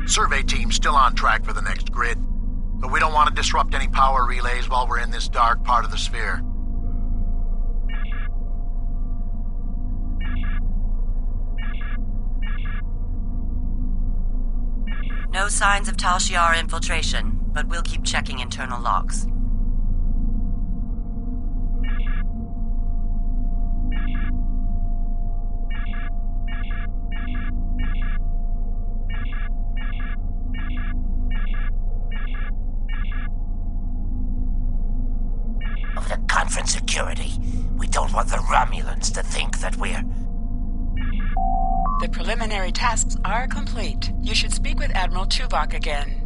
Survey team's still on track for the next grid, but we don't want to disrupt any power relays while we're in this dark part of the sphere. No signs of Tal Shiar infiltration, but we'll keep checking internal logs. Of the conference security, we don't want the Romulans to think that we're... The preliminary tasks are complete. You should speak with Admiral Tuvok again.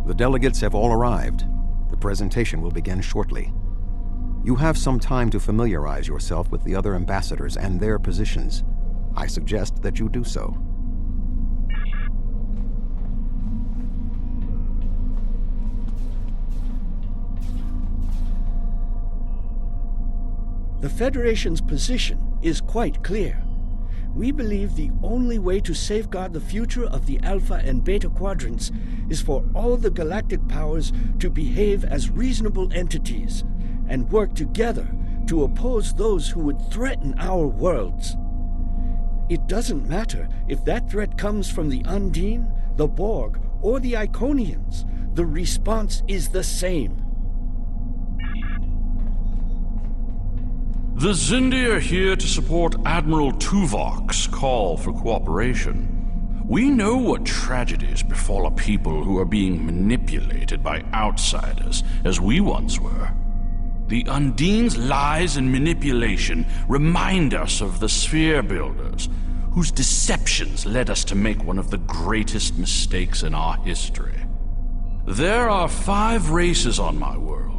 The delegates have all arrived. The presentation will begin shortly. You have some time to familiarize yourself with the other ambassadors and their positions. I suggest that you do so. The Federation's position is quite clear. We believe the only way to safeguard the future of the Alpha and Beta quadrants is for all the galactic powers to behave as reasonable entities and work together to oppose those who would threaten our worlds. It doesn't matter if that threat comes from the Undine, the Borg, or the Iconians. The response is the same. The Xindi are here to support Admiral Tuvok's call for cooperation. We know what tragedies befall a people who are being manipulated by outsiders, as we once were. The Undine's lies and manipulation remind us of the Sphere Builders, whose deceptions led us to make one of the greatest mistakes in our history. There are 5 races on my world.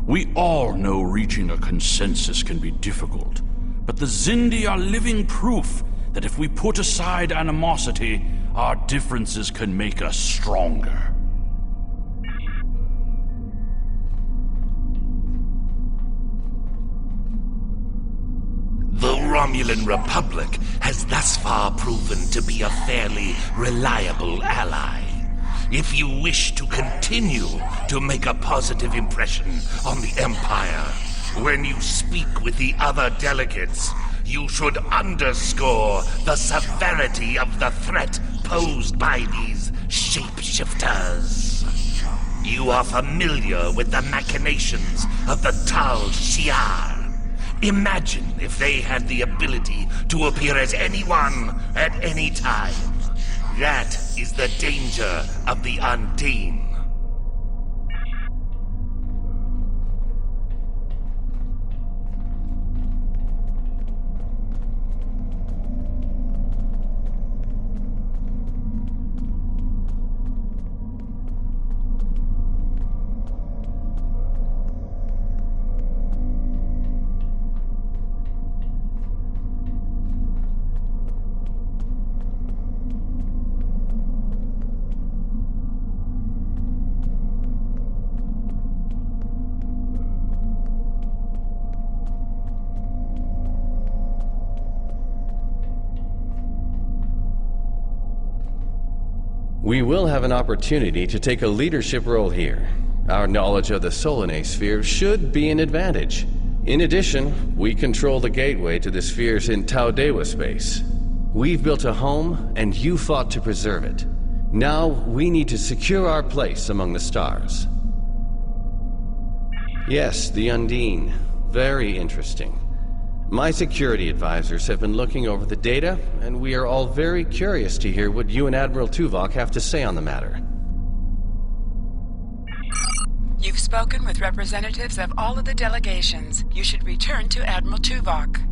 We all know reaching a consensus can be difficult, but the Xindi are living proof that if we put aside animosity, our differences can make us stronger. The Romulan Republic has thus far proven to be a fairly reliable ally. If you wish to continue to make a positive impression on the Empire, when you speak with the other delegates, you should underscore the severity of the threat posed by these shapeshifters. You are familiar with the machinations of the Tal Shiar. Imagine if they had the ability to appear as anyone at any time. That is the danger of the Undine. We will have an opportunity to take a leadership role here. Our knowledge of the Solanae sphere should be an advantage. In addition, we control the gateway to the spheres in Taudewa space. We've built a home, and you fought to preserve it. Now, we need to secure our place among the stars. Yes, the Undine. Very interesting. My security advisors have been looking over the data, and we are all very curious to hear what you and Admiral Tuvok have to say on the matter. You've spoken with representatives of all of the delegations. You should return to Admiral Tuvok.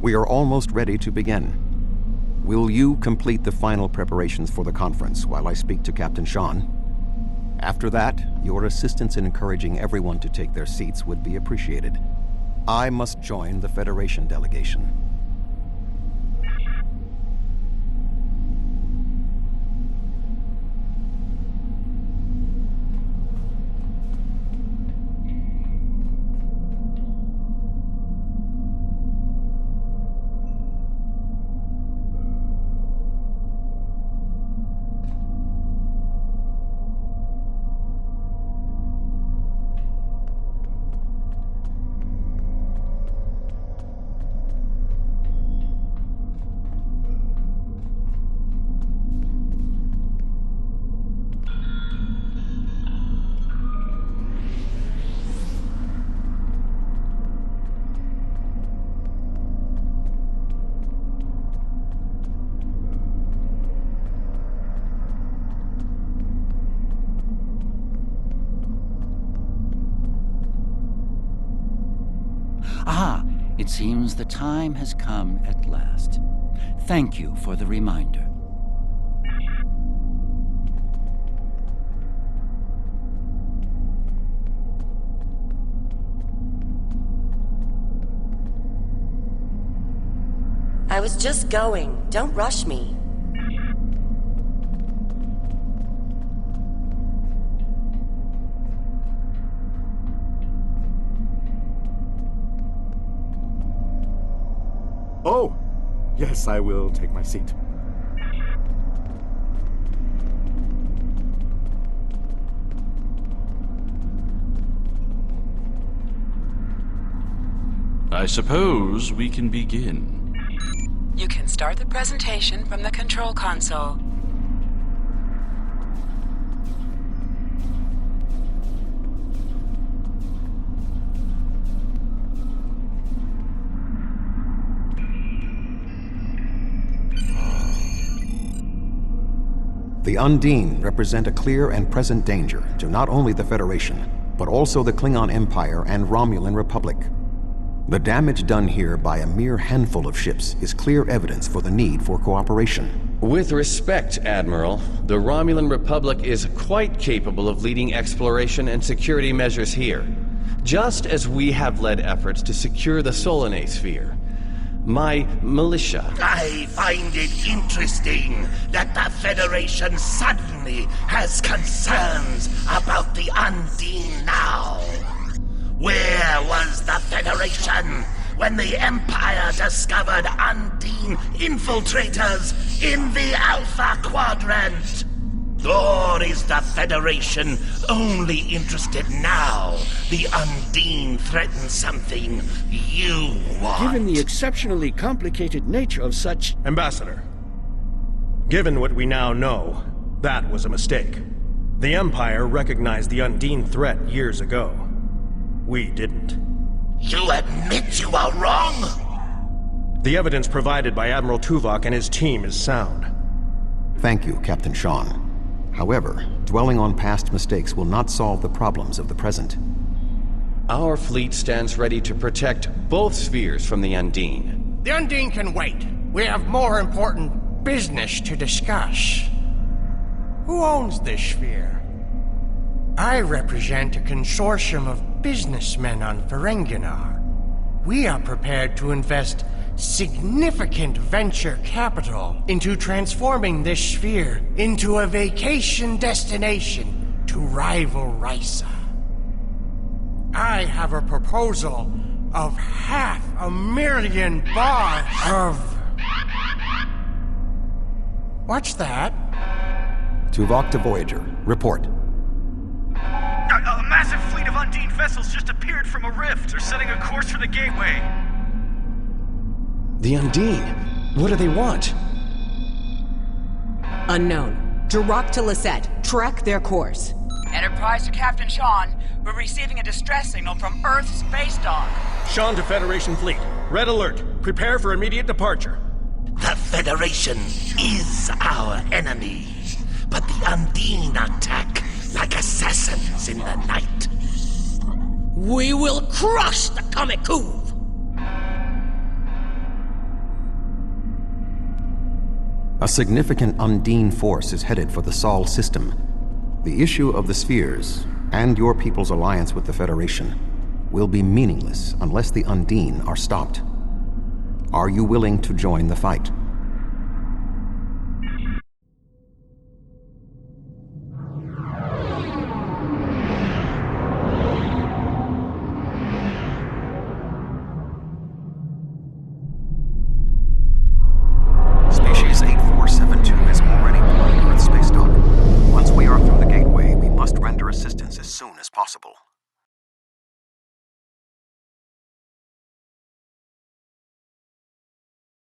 We are almost ready to begin. Will you complete the final preparations for the conference while I speak to Captain Sean? After that, your assistance in encouraging everyone to take their seats would be appreciated. I must join the Federation delegation. It seems the time has come at last. Thank you for the reminder. I was just going. Don't rush me. Oh, yes, I will take my seat. I suppose we can begin. You can start the presentation from the control console. The Undine represent a clear and present danger to not only the Federation, but also the Klingon Empire and Romulan Republic. The damage done here by a mere handful of ships is clear evidence for the need for cooperation. With respect, Admiral, the Romulan Republic is quite capable of leading exploration and security measures here, just as we have led efforts to secure the Solanae sphere. My militia... I find it interesting that the Federation suddenly has concerns about the Undine now. Where was the Federation when the Empire discovered Undine infiltrators in the Alpha Quadrant? Or is the Federation only interested now the Undine threatens something you want? Given the exceptionally complicated nature of such... Ambassador, given what we now know, that was a mistake. The Empire recognized the Undine threat years ago. We didn't. You admit you are wrong? The evidence provided by Admiral Tuvok and his team is sound. Thank you, Captain Sean. However, dwelling on past mistakes will not solve the problems of the present. Our fleet stands ready to protect both spheres from the Undine. The Undine can wait. We have more important business to discuss. Who owns this sphere? I represent a consortium of businessmen on Ferenginar. We are prepared to invest significant venture capital into transforming this sphere into a vacation destination to rival Risa. I have a proposal of $500,000 of... What's that? Tuvok to Voyager. Report. A massive fleet of Undine vessels just appeared from a rift. They're setting a course for the gateway. The Undine? What do they want? Unknown. Direct to Lisette. Track their course. Enterprise to Captain Sean. We're receiving a distress signal from Earth's space dock. Sean to Federation Fleet. Red alert. Prepare for immediate departure. The Federation is our enemy, but the Undine attack like assassins in the night. We will crush the Kamikuv! A significant Undine force is headed for the Sol system. The issue of the spheres, and your people's alliance with the Federation, will be meaningless unless the Undine are stopped. Are you willing to join the fight?